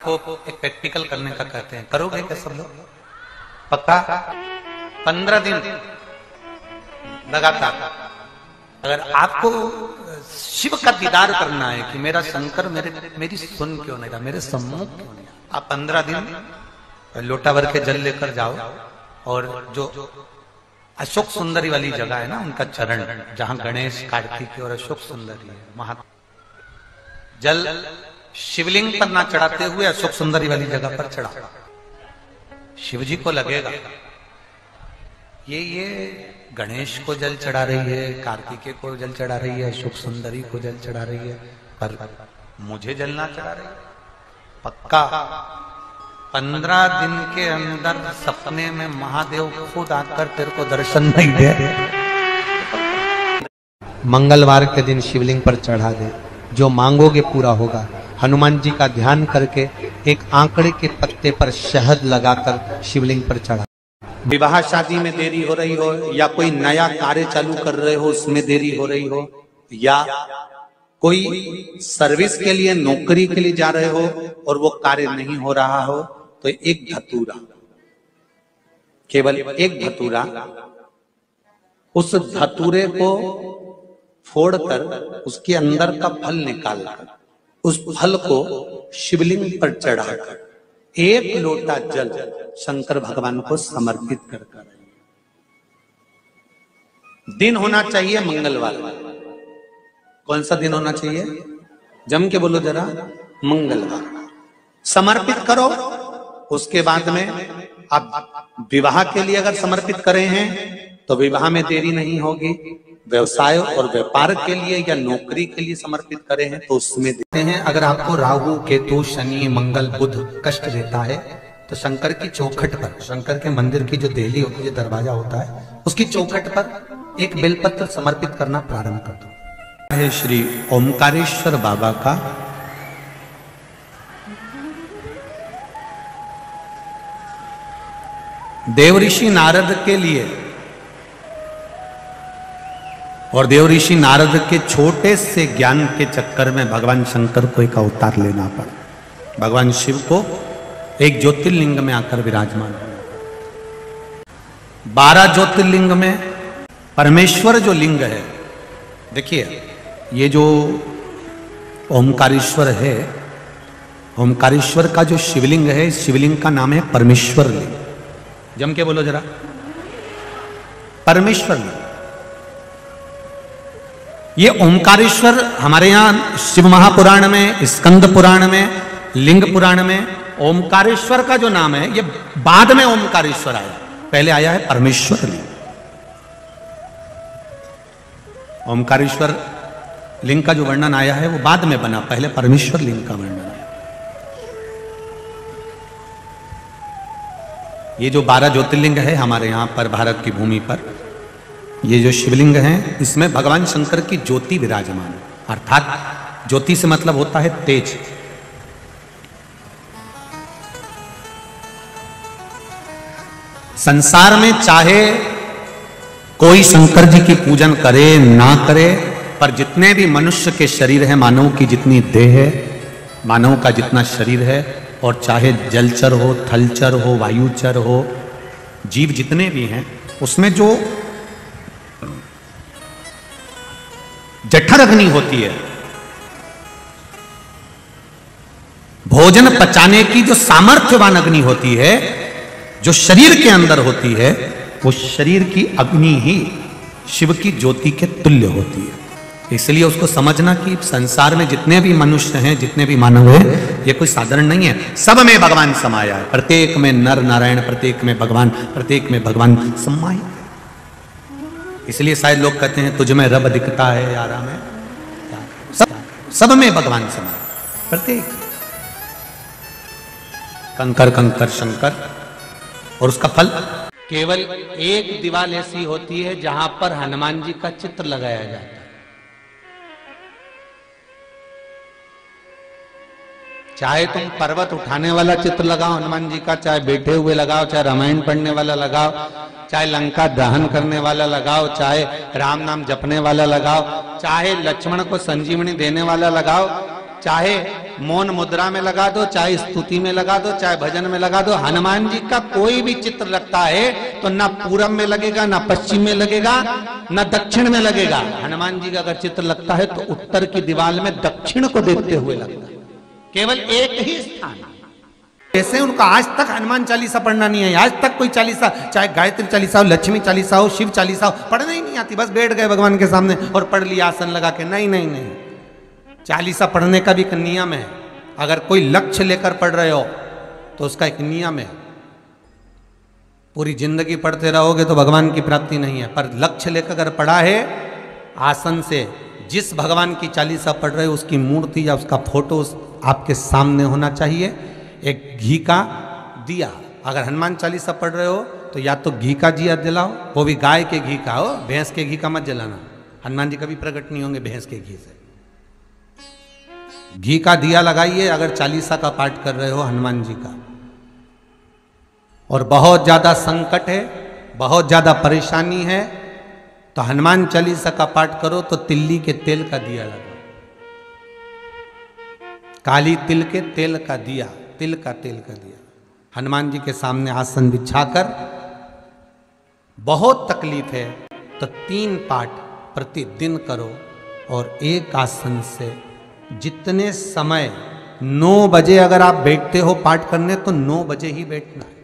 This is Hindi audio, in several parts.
को एक प्रैक्टिकल करने का कहते हैं, करोगे क्या सब लोग? पक्का? 15 दिन लगातार अगर आपको शिव का दीदार करना है कि मेरा शंकर मेरी सुन क्यों नहीं रहा, मेरे सम्मुख क्यों नहीं, आप 15 दिन लोटा भर के जल लेकर जाओ और जो अशोक सुंदरी वाली जगह है ना, उनका चरण जहां गणेश कार्तिक और अशोक सुंदरी है, वहां जल शिवलिंग पर ना चढ़ाते हुए अशोक सुंदरी वाली जगह पर चढ़ा, शिव जी को लगेगा ये गणेश को जल चढ़ा रही है, कार्तिकेय को जल चढ़ा रही है, अशोक सुंदरी को जल चढ़ा रही है, पर मुझे जल ना चढ़ा रही है। पक्का 15 दिन के अंदर सपने में महादेव खुद आकर तेरे को दर्शन नहीं दे, मंगलवार के दिन शिवलिंग पर चढ़ा दे, जो मांगोगे पूरा होगा। हनुमान जी का ध्यान करके एक आंकड़े के पत्ते पर शहद लगाकर शिवलिंग पर चढ़ा। विवाह शादी में देरी हो रही हो, या कोई नया कार्य चालू कर रहे हो उसमें देरी हो रही हो, या कोई सर्विस के लिए नौकरी के लिए जा रहे हो और वो कार्य नहीं हो रहा हो, तो एक धतूरा, केवल एक धतूरा, उस धतूरे को फोड़कर उसके अंदर का फल निकालकर उस फल को शिवलिंग पर चढ़ाकर एक लोटा जल शंकर भगवान को समर्पित कर। दिन होना चाहिए मंगलवार। कौन सा दिन होना चाहिए? जम के बोलो जरा, मंगलवार समर्पित करो। उसके बाद में आप विवाह के लिए अगर समर्पित करे हैं तो विवाह में देरी नहीं होगी। व्यवसाय और व्यापार के लिए या नौकरी के लिए समर्पित करे हैं तो उसमें देते हैं। अगर आपको राहु केतु शनि मंगल बुध कष्ट देता है तो शंकर की चौखट पर, शंकर के मंदिर की जो देहली होती है, दरवाजा होता है, उसकी चौखट पर एक बेलपत्र समर्पित करना प्रारंभ कर दो। है श्री ओमकारेश्वर बाबा का देवऋषि नारद के लिए, और देवऋषि नारद के छोटे से ज्ञान के चक्कर में भगवान शंकर को एक अवतार लेना पड़ा। भगवान शिव को एक ज्योतिर्लिंग में आकर विराजमान हुआ। 12 ज्योतिर्लिंग में परमेश्वर जो लिंग है, देखिए ये जो ओमकारेश्वर है, ओमकारेश्वर का जो शिवलिंग है, शिवलिंग का नाम है परमेश्वर लिंग। जम के बोलो जरा, परमेश्वर लिंग। ये ओमकारेश्वर हमारे यहां शिव महापुराण में, स्कंद पुराण में, लिंग पुराण में ओमकारेश्वर का जो नाम है ये बाद में ओमकारेश्वर आया, पहले आया है परमेश्वर लिंग। ओमकारेश्वर लिंग का जो वर्णन आया है वो बाद में बना, पहले परमेश्वर लिंग का वर्णन है। ये जो 12 ज्योतिर्लिंग है हमारे यहां पर भारत की भूमि पर, ये जो शिवलिंग हैं इसमें भगवान शंकर की ज्योति विराजमान है। अर्थात ज्योति से मतलब होता है तेज। संसार में चाहे कोई शंकर जी की पूजन करे ना करे, पर जितने भी मनुष्य के शरीर है, मानव की जितनी देह है, मानव का जितना शरीर है, और चाहे जलचर हो, थलचर हो, वायुचर हो, जीव जितने भी हैं, उसमें जो जठर अग्नि होती है, भोजन पचाने की जो सामर्थ्यवान अग्नि होती है, जो शरीर के अंदर होती है, वो शरीर की अग्नि ही शिव की ज्योति के तुल्य होती है। इसलिए उसको समझना कि संसार में जितने भी मनुष्य हैं, जितने भी मानव हैं, ये कोई साधारण नहीं है। सब में भगवान समाया है, प्रत्येक में नर नारायण, प्रत्येक में भगवान, प्रत्येक में भगवान समाये। इसलिए शायद लोग कहते हैं तुझ में रब दिखता है यारा में, सब में भगवान समाये, प्रत्येक। कंकर कंकर शंकर। और उसका फल केवल एक दीवार ऐसी होती है जहां पर हनुमान जी का चित्र लगाया जाता है। चाहे तुम पर्वत उठाने वाला चित्र लगाओ हनुमान जी का, चाहे बैठे हुए लगाओ, चाहे रामायण पढ़ने वाला लगाओ, चाहे लंका दहन करने वाला लगाओ, चाहे राम नाम जपने वाला लगाओ, चाहे लक्ष्मण को संजीवनी देने वाला लगाओ, चाहे मौन मुद्रा में लगा दो, चाहे स्तुति में लगा दो, चाहे भजन में लगा दो, हनुमान जी का कोई भी चित्र लगता है तो ना पूरब में लगेगा, ना पश्चिम में लगेगा, ना दक्षिण में लगेगा। हनुमान जी का अगर चित्र लगता है तो उत्तर की दीवार में दक्षिण को देखते हुए लगता है, केवल एक ही स्थान। ऐसे उनका आज तक हनुमान चालीसा पढ़ना नहीं है, आज तक कोई चालीसा, चाहे गायत्री चालीसा हो, लक्ष्मी चालीसा हो, शिव चालीसा हो, पढ़ना ही नहीं आती। बस बैठ गए भगवान के सामने और पढ़ लिया आसन लगा के। नहीं नहीं नहीं, चालीसा पढ़ने का भी एक नियम है। अगर कोई लक्ष्य लेकर पढ़ रहे हो तो उसका एक नियम है। पूरी जिंदगी पढ़ते रहोगे तो भगवान की प्राप्ति नहीं है, पर लक्ष्य लेकर अगर पढ़ा है आसन से, जिस भगवान की चालीसा पढ़ रहे हो उसकी मूर्ति या उसका फोटो आपके सामने होना चाहिए। एक घी का दिया, अगर हनुमान चालीसा पढ़ रहे हो तो या तो घी का दिया जलाओ, वो भी गाय के घी का हो, भैंस के घी का मत जलाना। हनुमान जी कभी प्रकट नहीं होंगे भैंस के घी से। घी का दिया लगाइए अगर चालीसा का पाठ कर रहे हो हनुमान जी का। और बहुत ज्यादा संकट है, बहुत ज्यादा परेशानी है तो हनुमान चालीसा का पाठ करो तो तिल्ली के तेल का दिया लगाओ, काली तिल के तेल का दिया, तिल का तेल का दिया हनुमान जी के सामने आसन बिछाकर। बहुत तकलीफ है तो 3 पाठ प्रतिदिन करो और एक आसन से जितने समय 9 बजे अगर आप बैठते हो पाठ करने तो 9 बजे ही बैठना है।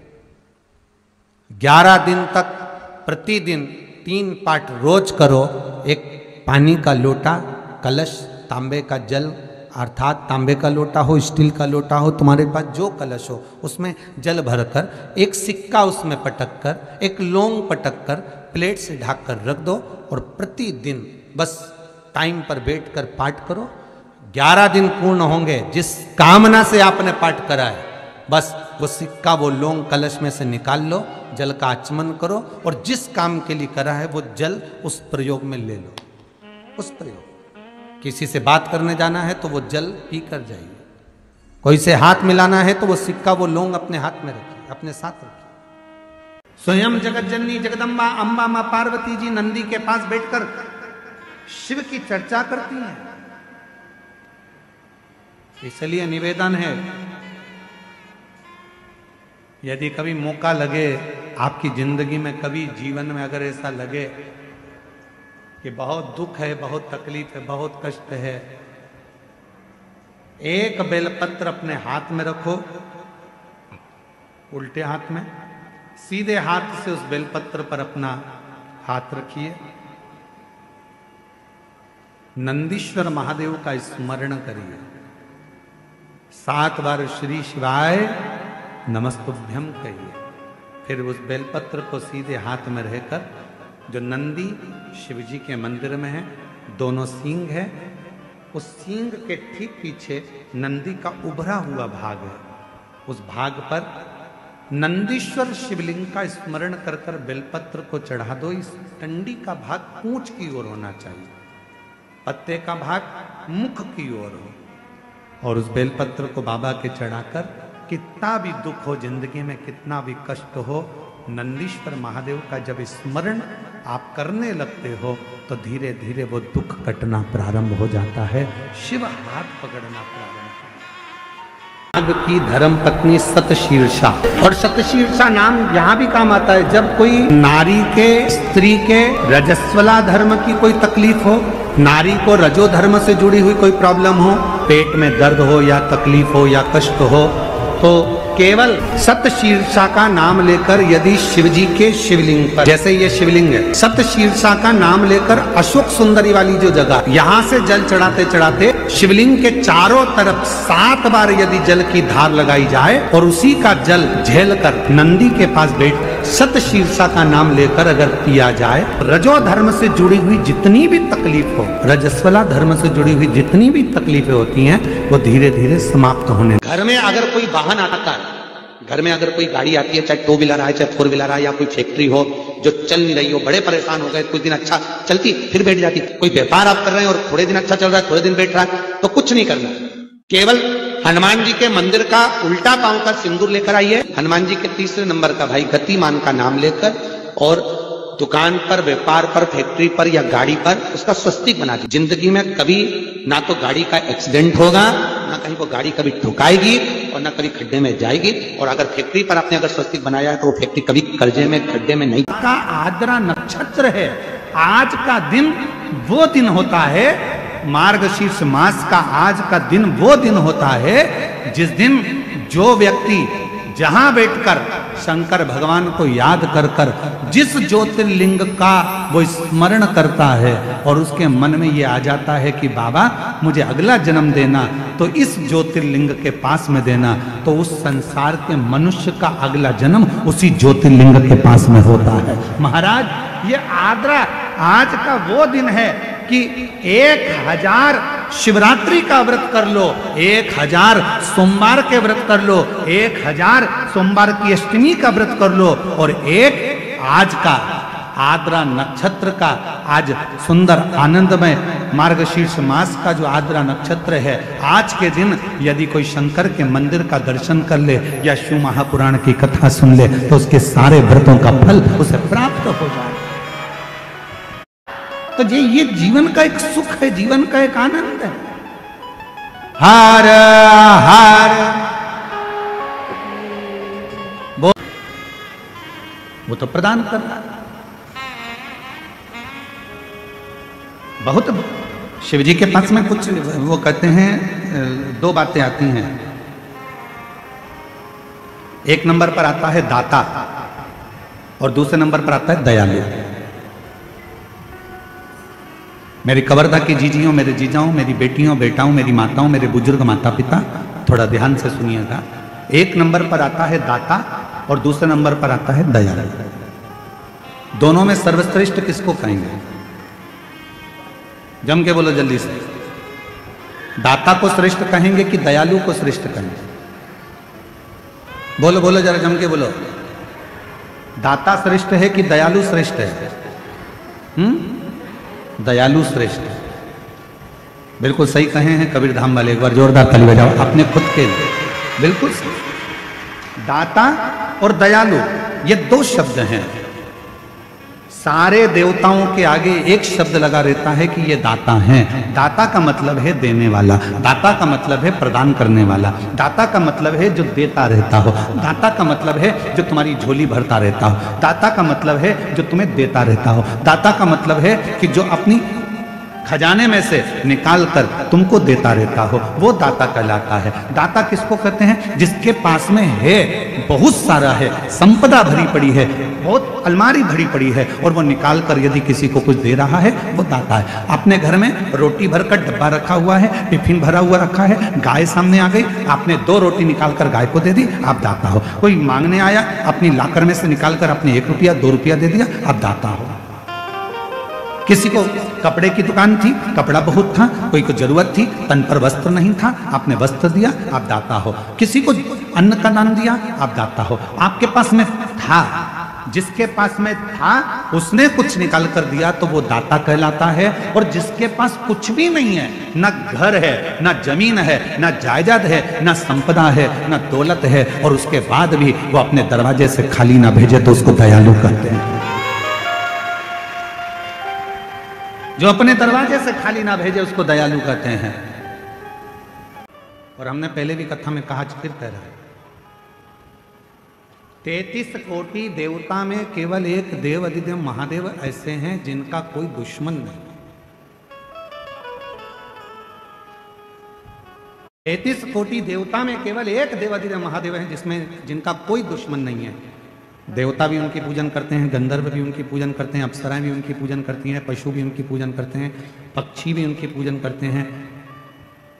11 दिन तक प्रतिदिन 3 पाठ रोज करो। एक पानी का लोटा, कलश, तांबे का जल अर्थात तांबे का लोटा हो, स्टील का लोटा हो, तुम्हारे पास जो कलश हो उसमें जल भरकर, एक सिक्का उसमें पटक कर, एक लौंग पटक कर प्लेट से ढक कर रख दो और प्रतिदिन बस टाइम पर बैठकर पाठ करो। 11 दिन पूर्ण होंगे, जिस कामना से आपने पाठ करा है बस वो सिक्का, वो लौंग कलश में से निकाल लो, जल का आचमन करो और जिस काम के लिए करा है वो जल उस प्रयोग में ले लो। उस प्रयोग, किसी से बात करने जाना है तो वो जल पी कर जाइए, कोई से हाथ मिलाना है तो वो सिक्का, वो लौंग अपने हाथ में रखिए, अपने साथ रखिए। स्वयं जगत जननी जगदम्बा अम्बा मां पार्वती जी नंदी के पास बैठकर शिव की चर्चा करती हैं। इसलिए निवेदन है, यदि कभी मौका लगे आपकी जिंदगी में, कभी जीवन में अगर ऐसा लगे कि बहुत दुख है, बहुत तकलीफ है, बहुत कष्ट है, एक बेलपत्र अपने हाथ में रखो, उल्टे हाथ में, सीधे हाथ से उस बेलपत्र पर अपना हाथ रखिए, नंदीश्वर महादेव का स्मरण करिए, 7 बार श्री शिवाय नमस्तुभ्यम कहिए। फिर उस बेलपत्र को सीधे हाथ में रहकर, जो नंदी शिवजी के मंदिर में है, दोनों सींग है, उस सींग के ठीक पीछे नंदी का उभरा हुआ भाग है, उस भाग पर नंदीश्वर शिवलिंग का स्मरण कर कर बेलपत्र को चढ़ा दो। इस डंडी का भाग पूंछ की ओर होना चाहिए, पत्ते का भाग मुख की ओर हो, और उस बेलपत्र को बाबा के चढ़ाकर, कितना भी दुख हो जिंदगी में, कितना भी कष्ट हो, नंदीश्वर महादेव का जब स्मरण आप करने लगते हो तो धीरे धीरे वो दुख कटना प्रारंभ हो जाता है, शिव हाथ पकड़ना प्रारंभ होता है। नाग की धर्म पत्नी सतशीर्षा, और सतशीर्षा नाम यहाँ भी काम आता है जब कोई नारी के, स्त्री के रजस्वला धर्म की कोई तकलीफ हो, नारी को रजो धर्म से जुड़ी हुई कोई प्रॉब्लम हो, पेट में दर्द हो या तकलीफ हो या कष्ट हो, तो केवल सतशीर्षा का नाम लेकर यदि शिवजी के शिवलिंग पर, जैसे ये शिवलिंग है, सतशीर्षा का नाम लेकर अशोक सुंदरी वाली जो जगह, यहां से जल चढ़ाते चढ़ाते शिवलिंग के चारों तरफ 7 बार यदि जल की धार लगाई जाए और उसी का जल झेल कर नंदी के पास बैठ सतशीर्षा का नाम लेकर अगर पिया जाए, रजो धर्म से जुड़ी हुई जितनी भी तकलीफ हो, रजस्वला धर्म से जुड़ी हुई जितनी भी तकलीफें होती हैं, वो धीरे धीरे समाप्त होने। घर में अगर कोई वाहन आता है, घर में अगर कोई गाड़ी आती है, चाहे 2 व्हीलर आए, चाहे 4 व्हीलर आए, या कोई फैक्ट्री हो जो चल नहीं रही हो, बड़े परेशान हो गए, कुछ दिन अच्छा चलती फिर बैठ जाती, कोई व्यापार आप कर रहे हैं और थोड़े दिन अच्छा चल रहा है, थोड़े दिन बैठ रहा है, तो कुछ नहीं करना, केवल हनुमान जी के मंदिर का उल्टा पांव का सिंदूर लेकर आइए, हनुमान जी के 3रे नंबर का भाई गतिमान का नाम लेकर, और दुकान पर, व्यापार पर, फैक्ट्री पर या गाड़ी पर उसका स्वस्तिक बना दी। जिंदगी में कभी ना तो गाड़ी का एक्सीडेंट होगा, ना कहीं को गाड़ी कभी ठुकाएगी और ना कभी खड्डे में जाएगी। और अगर फैक्ट्री पर आपने अगर स्वस्तिक बनाया है तो वो फैक्ट्री कभी कर्जे में, खड्डे में नहीं। का आद्रा नक्षत्र है, आज का दिन वो दिन होता है, मार्गशीर्ष मास का आज का दिन वो दिन होता है जिस दिन जो व्यक्ति जहां बैठकर शंकर भगवान को याद कर कर जिस ज्योतिर्लिंग का वो स्मरण करता है और उसके मन में ये आ जाता है कि बाबा मुझे अगला जन्म देना तो इस ज्योतिर्लिंग के पास में देना, तो उस संसार के मनुष्य का अगला जन्म उसी ज्योतिर्लिंग के पास में होता है। महाराज ये आद्रा आज का वो दिन है कि 1000 शिवरात्रि का व्रत कर लो, 1000 सोमवार के व्रत कर लो, 1000 सोमवार की अष्टमी का व्रत कर लो, और एक आज का आद्रा नक्षत्र का आज सुंदर आनंदमय मार्गशीर्ष मास का जो आद्रा नक्षत्र है, आज के दिन यदि कोई शंकर के मंदिर का दर्शन कर ले या शिव महापुराण की कथा सुन ले तो उसके सारे व्रतों का फल उसे प्राप्त हो जाए। तो ये जीवन का एक सुख है, जीवन का एक आनंद है। हर हर वो तो प्रदान कर रहा है। बहुत शिव जी के पास में कुछ वो कहते हैं, दो बातें आती हैं। एक नंबर पर आता है दाता और दूसरे नंबर पर आता है दयालु। मेरी कवर्धा की जीजियों, मेरे जीजाओं, मेरी बेटियों, बेटाओं, मेरी माताओं, मेरे बुजुर्ग माता पिता, थोड़ा ध्यान से सुनिएगा। एक नंबर पर आता है दाता और दूसरे नंबर पर आता है दयालु। दोनों में सर्वश्रेष्ठ किसको कहेंगे? जम के बोलो जल्दी से। दाता को श्रेष्ठ कहेंगे कि दयालु को श्रेष्ठ कहेंगे? बोलो बोलो जरा, जम के बोलो। दाता श्रेष्ठ है कि दयालु श्रेष्ठ है? दयालु श्रेष्ठ। बिल्कुल सही कहे हैं कबीर धाम वाले, एक बार जोरदार ताली बजाओ अपने खुद के लिए। बिल्कुल सही। दाता और दयालु ये दो शब्द हैं। सारे देवताओं के आगे एक शब्द लगा रहता है कि ये दाता हैं। दाता का मतलब है देने वाला, दाता का मतलब है प्रदान करने वाला, दाता का मतलब है जो देता रहता हो, दाता का मतलब है जो तुम्हारी झोली भरता रहता हो, दाता का मतलब है जो तुम्हें देता रहता हो, दाता का मतलब है कि जो अपनी खजाने में से निकाल कर तुमको देता रहता हो, वो दाता कहलाता है। दाता किसको कहते हैं? जिसके पास में है, बहुत सारा है, संपदा भरी पड़ी है, बहुत अलमारी भरी पड़ी है और वो निकाल कर यदि किसी को कुछ दे रहा है, वो दाता है। अपने घर में रोटी भरकर डब्बा रखा हुआ है, टिफिन भरा हुआ रखा है, गाय सामने आ गई, आपने 2 रोटी निकाल कर गाय को दे दी, आप दाता हो। कोई मांगने आया, अपनी लाकर में से निकाल कर अपने 1 रुपया 2 रुपया दे दिया, आप दाता हो। किसी को कपड़े की दुकान थी, कपड़ा बहुत था, कोई को जरूरत थी, तन पर वस्त्र नहीं था, आपने वस्त्र दिया, आप दाता हो। किसी को अन्न का दान दिया, आप दाता हो। आपके पास में था, जिसके पास में था उसने कुछ निकाल कर दिया तो वो दाता कहलाता है। और जिसके पास कुछ भी नहीं है, ना घर है, ना जमीन है, ना जायदाद है, ना संपदा है, ना दौलत है, और उसके बाद भी वो अपने दरवाजे से खाली ना भेजे तो उसको दयालु कहते हैं। जो अपने दरवाजे से खाली ना भेजे उसको दयालु कहते हैं। और हमने पहले भी कथा में कहा, फिर कह रहा है, 33 कोटि देवता में केवल एक देव अधिदेव महादेव ऐसे हैं जिनका कोई दुश्मन नहीं। 33 कोटि देवता में केवल एक देव अधिदेव महादेव हैं जिनका कोई दुश्मन नहीं है। देवता भी उनकी पूजन करते हैं, गंधर्व भी उनकी पूजन करते हैं, अप्सराएं भी उनकी पूजन करती हैं, पशु भी उनकी पूजन करते हैं, पक्षी भी उनकी पूजन करते हैं,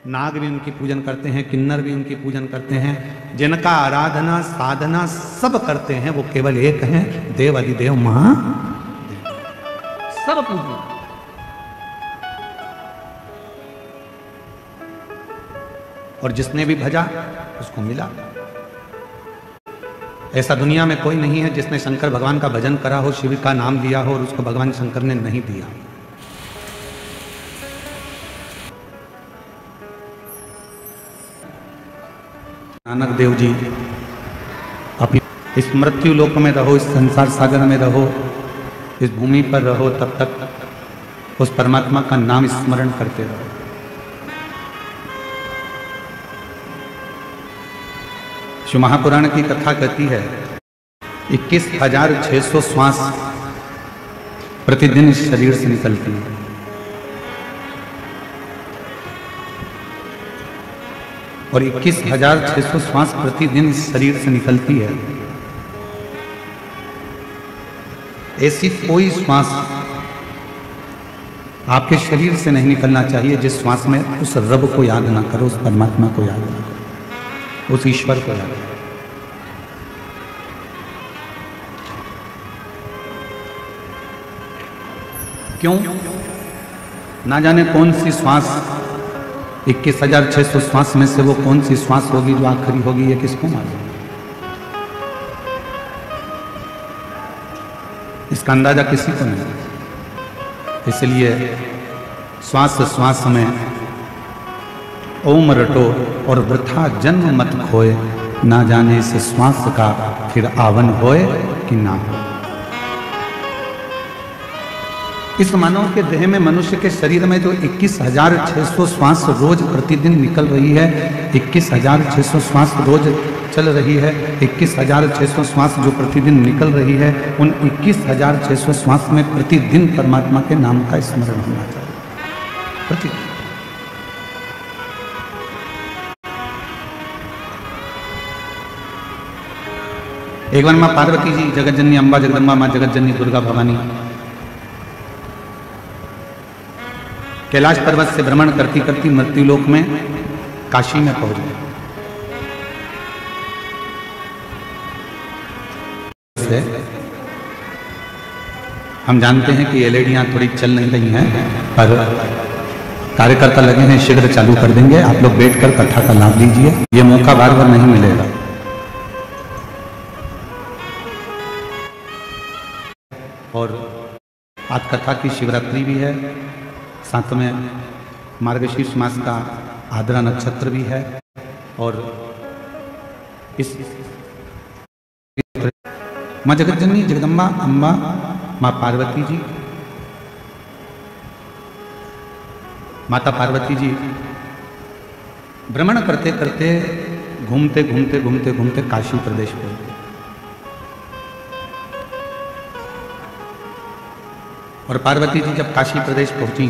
नाग भी उनकी पूजन करते हैं, किन्नर भी उनकी पूजन करते हैं। जिनका आराधना साधना सब करते हैं वो केवल एक हैं, देव अधिदेव महादेव। सब पूजन। और जिसने भी भजा उसको मिला। ऐसा दुनिया में कोई नहीं है जिसने शंकर भगवान का भजन करा हो, शिव का नाम लिया हो और उसको भगवान शंकर ने नहीं दिया। नानक देव जी अपनी इस मृत्यु लोक में रहो, इस संसार सागर में रहो, इस भूमि पर रहो तब तक उस परमात्मा का नाम स्मरण करते रहो। शिव महापुराण की कथा कहती है 21,600 श्वास प्रतिदिन इस शरीर से निकलती है। और 21,600 श्वास प्रतिदिन इस शरीर से निकलती है। ऐसी कोई श्वास आपके शरीर से नहीं निकलना चाहिए जिस श्वास में उस रब को याद ना करो, उस परमात्मा को याद ना करो, उस ईश्वर को याद करो। क्यों? ना जाने कौन सी श्वास 21,600 श्वास में से वो कौन सी श्वास होगी जो आखिरी होगी, ये किसको मालूम? इसका अंदाजा किसी को नहीं। इसलिए श्वास श्वास में ओम रटो और वृथा जन्म मत खोए, ना जाने इस श्वास का फिर आवन होए कि ना हो। इस मानव के देह में, मनुष्य के शरीर में जो 21,600 श्वास रोज प्रतिदिन निकल रही है, 21,600 श्वास रोज चल रही है, 21,600 श्वास जो प्रतिदिन निकल रही है, उन 21,600 श्वास में प्रतिदिन परमात्मा के नाम का स्मरण होना चाहिए। प्रतिदिन। एक बार मां पार्वती जी, जगत जननी अम्बा जगदम्बा, मां जगत जननी दुर्गा भवानी कैलाश पर्वत से भ्रमण करती करती मृत्युलोक में काशी में पहुंच गए। हम जानते हैं कि एलईडियां थोड़ी चल नहीं रही हैं, पर कार्यकर्ता लगे हैं, शीघ्र चालू कर देंगे। आप लोग बैठकर कथा का लाभ लीजिए, ये मौका बार बार नहीं मिलेगा। और आज कथा की शिवरात्रि भी है, साथ में मार्गशीर्ष मास का आद्रा नक्षत्र भी है। और इस मां जगत जननी जगदम्बा अम्बा मां पार्वती जी, माता पार्वती जी भ्रमण करते करते घूमते घूमते घूमते घूमते काशी प्रदेश पहुंचे। और पार्वती जी जब काशी प्रदेश पहुंची,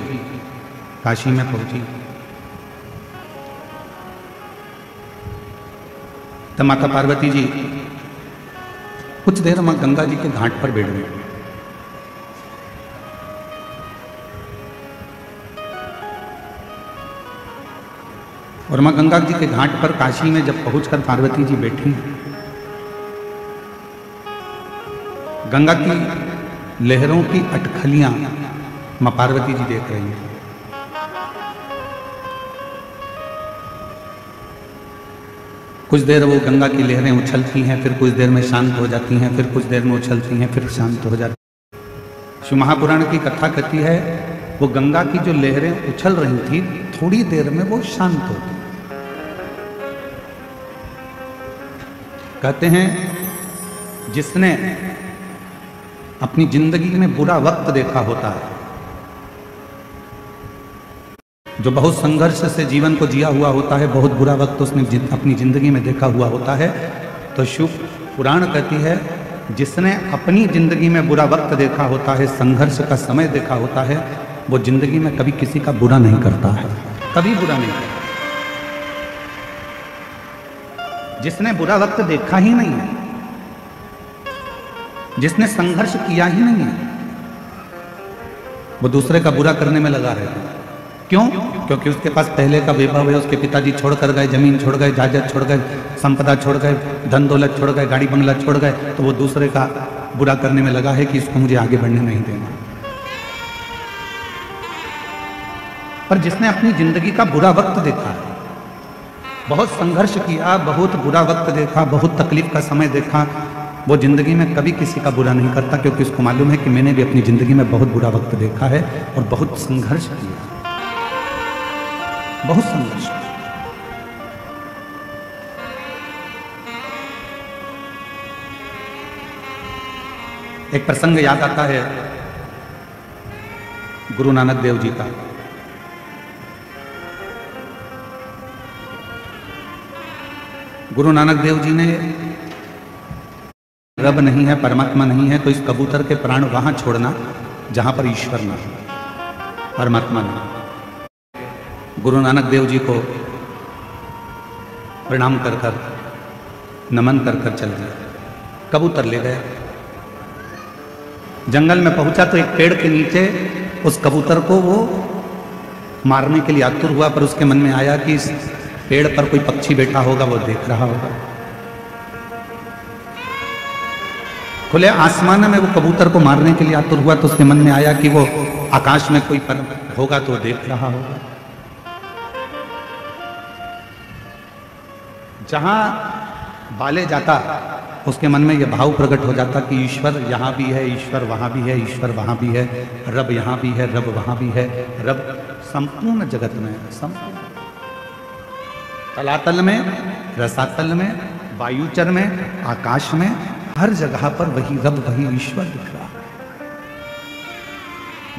काशी में पहुंची, तब माता पार्वती जी कुछ देर मां गंगा जी के घाट पर बैठ गई। और मां गंगा जी के घाट पर काशी में जब पहुंचकर पार्वती जी बैठी, गंगा की लहरों की अटखलियां मां पार्वती जी देख रही हैं। कुछ देर वो गंगा की लहरें उछलती हैं, फिर कुछ देर में शांत हो जाती हैं, फिर कुछ देर में उछलती हैं, फिर शांत हो जाती हैं। शिव महापुराण की कथा कहती है वो गंगा की जो लहरें उछल रही थी, थोड़ी देर में वो शांत हो गई। कहते हैं जिसने अपनी जिंदगी में बुरा वक्त देखा होता है, जो बहुत संघर्ष से जीवन को जिया हुआ होता है, बहुत बुरा वक्त उसने अपनी जिंदगी में देखा हुआ होता है, तो शिव पुराण कहती है जिसने अपनी जिंदगी में बुरा वक्त देखा होता है, संघर्ष का समय देखा होता है, वो जिंदगी में कभी किसी का बुरा नहीं करता है, कभी बुरा नहीं करता। जिसने बुरा वक्त देखा ही नहीं है, जिसने संघर्ष किया ही नहीं है, वो दूसरे का बुरा करने में लगा रहता है। क्यों? क्योंकि उसके पास पहले का वैभव है, उसके पिताजी छोड़कर गए, जमीन छोड़ गए, जायदाद छोड़ गए, संपदा छोड़ गए, धन दौलत छोड़ गए, गाड़ी बंगला छोड़ गए, तो वो दूसरे का बुरा करने में लगा है कि इसको मुझे आगे बढ़ने नहीं देना। पर जिसने अपनी जिंदगी का बुरा वक्त देखा है, बहुत संघर्ष किया, बहुत बुरा वक्त देखा, बहुत तकलीफ का समय देखा, वो जिंदगी में कभी किसी का बुरा नहीं करता, क्योंकि उसको मालूम है कि मैंने भी अपनी जिंदगी में बहुत बुरा वक्त देखा है और बहुत संघर्ष किया, बहुत संघर्ष। एक प्रसंग याद आता है, गुरु नानक देव जी का। गुरु नानक देव जी ने रब नहीं है, परमात्मा नहीं है, तो इस कबूतर के प्राण वहां छोड़ना जहां पर ईश्वर ना, परमात्मा ना। गुरु नानक देव जी को प्रणाम कर कर, नमन कर कर चल गए, कबूतर ले गए। जंगल में पहुंचा तो एक पेड़ के नीचे उस कबूतर को वो मारने के लिए आतुर हुआ, पर उसके मन में आया कि इस पेड़ पर कोई पक्षी बैठा होगा, वो देख रहा होगा। खुले आसमान में वो कबूतर को मारने के लिए आतुर हुआ, तो उसके मन में आया कि वो आकाश में कोई पर होगा तो देख रहा होगा। जहां बाले जाता उसके मन में यह भाव प्रकट हो जाता कि ईश्वर यहां भी है, ईश्वर वहां भी है, ईश्वर वहां भी है, रब यहां भी है, रब वहां भी है, रब संपूर्ण जगत में है, संपूर्ण तलातल में, रसातल में, वायुचर में, आकाश में, हर जगह पर वही रब, वही ईश्वर दिख रहा है।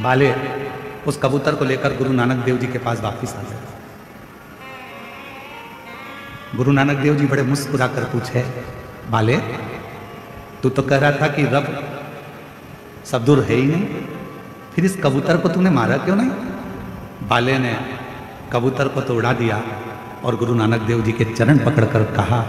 बाले उस कबूतर को लेकर गुरु नानक देव जी के पास वापिस आ गए। गुरु नानक देव जी बड़े मुस्कुराकर पूछे, बाले तू तो कह रहा था कि रब सब दूर है ही नहीं, फिर इस कबूतर को तूने मारा क्यों नहीं? बाले ने कबूतर को तो उड़ा दिया और गुरु नानक देव जी के चरण पकड़कर कहा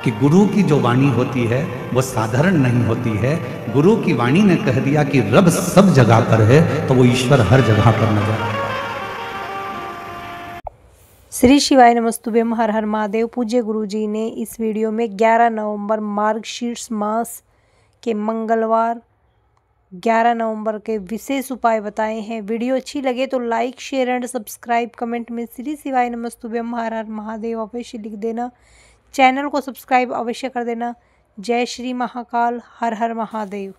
कि गुरु की जो वाणी होती है वो साधारण नहीं होती है। गुरु की वाणी ने कह दिया कि रब सब जगह पर है, तो वो ईश्वर हर जगह पर नजर आता है। श्री शिवाय नमस्तुभ्यम, हर हर महादेव। पूज्य गुरु जी ने इस वीडियो में 11 नवंबर मार्गशीर्ष मास के मंगलवार 11 नवंबर के विशेष उपाय बताए हैं। वीडियो अच्छी लगे तो like, share and subscribe, comment में श्री शिवाय नमस्तुभ्यम हर हर महादेव अवश्य लिख देना। चैनल को सब्सक्राइब अवश्य कर देना। जय श्री महाकाल, हर हर महादेव।